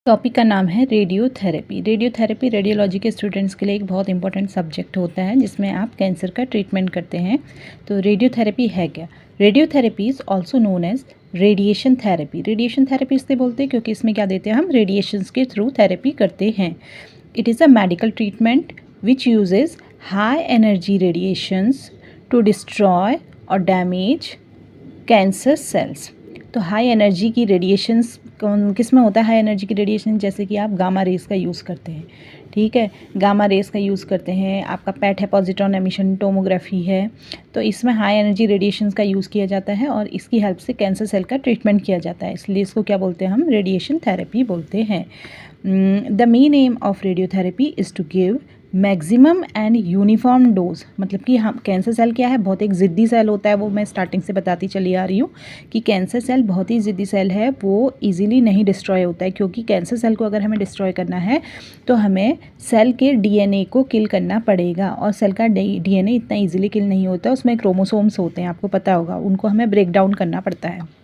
Topic का नाम है रेडियोथेरेपी। रेडियोथेरेपी रेडियोलॉजी के स्टूडेंट्स के लिए एक बहुत इंपॉर्टेंट सब्जेक्ट होता है जिसमें आप कैंसर का ट्रीटमेंट करते हैं। तो रेडियोथेरेपी है क्या? Radiotherapy is also known as radiation therapy. Radiation therapy इसलिए बोलते हैं क्योंकि इसमें क्या देते हैं, हम रेडिएशंस के थ्रू थेरेपी करते हैं। It is a medical treatment which uses high energy radiations to destroy और डैमेज कैंसर सेल्स। तो हाई एनर्जी की रेडिएशंस किस में होता है? हाई एनर्जी की रेडिएशन जैसे कि आप गामा रेस का यूज़ करते हैं, ठीक है, गामा रेस का यूज़ करते हैं, आपका पैट है, पॉजिट्रॉन एमिशन टोमोग्राफी है, तो इसमें हाई एनर्जी रेडिएशंस का यूज़ किया जाता है और इसकी हेल्प से कैंसर सेल का ट्रीटमेंट किया जाता है, इसलिए इसको क्या बोलते हैं, हम रेडिएशन थेरेपी बोलते हैं। The main aim of radiotherapy is to give maximum and uniform dose. मतलब कि हम कैंसर सेल क्या है, बहुत एक ज़िद्दी सेल होता है, वो मैं स्टार्टिंग से बताती चली आ रही हूँ कि कैंसर सेल बहुत ही ज़िद्दी सेल है, वो इजीली नहीं डिस्ट्रॉय होता है, क्योंकि कैंसर सेल को अगर हमें डिस्ट्रॉय करना है तो हमें सेल के डीएनए को किल करना पड़ेगा, और सेल का डीएनए इतना ईजिली किल नहीं होता, उसमें क्रोमोसोम्स होते हैं, आपको पता होगा, उनको हमें ब्रेक डाउन करना पड़ता है।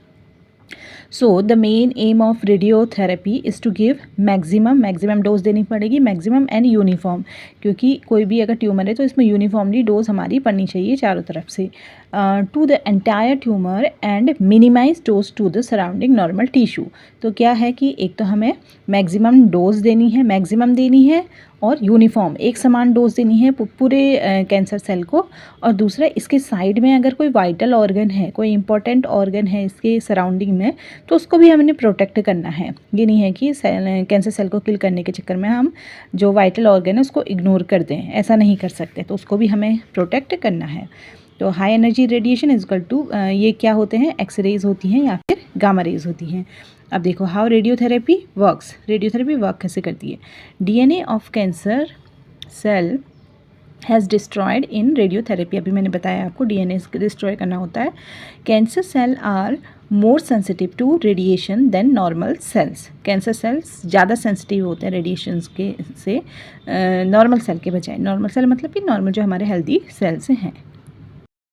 So the main aim of radiotherapy is to give maximum dose देनी पड़ेगी, मैक्सिमम एंड यूनिफॉर्म, क्योंकि कोई भी अगर ट्यूमर है तो इसमें यूनिफॉर्मली डोज हमारी पड़नी चाहिए चारों तरफ से, to the entire tumour and minimise dose to the surrounding normal tissue. तो क्या है कि एक तो हमें मैक्सिमम डोज देनी है, मैक्सिमम देनी है, और यूनिफॉर्म एक समान डोज देनी है पूरे कैंसर सेल को, और दूसरा इसके साइड में अगर कोई वाइटल ऑर्गन है, कोई इंपॉर्टेंट ऑर्गन है इसके सराउंडिंग में, तो उसको भी हमें प्रोटेक्ट करना है। ये नहीं है कि कैंसर सेल को किल करने के चक्कर में हम जो वाइटल ऑर्गन है उसको इग्नोर कर दें, ऐसा नहीं कर सकते, तो उसको भी हमें प्रोटेक्ट करना है। तो high energy radiation is equal to ये क्या होते हैं, एक्सरेज होती हैं या फिर गामा रेज होती हैं। अब देखो how radiotherapy works. Radiotherapy work कैसे करती है? DNA of cancer cell has destroyed in radiotherapy. अभी मैंने बताया आपको डीएनए डिस्ट्रॉय करना होता है। Cancer cell are more sensitive to radiation than normal cells. Cancer cells ज़्यादा सेंसिटिव होते हैं रेडिएशंस के से नॉर्मल सेल के बजाय। नॉर्मल सेल मतलब कि नॉर्मल जो हमारे हेल्दी सेल्स हैं।